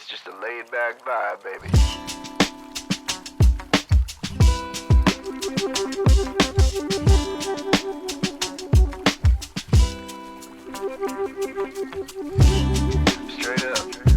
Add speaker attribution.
Speaker 1: It's just a laid back vibe, baby. Straight up.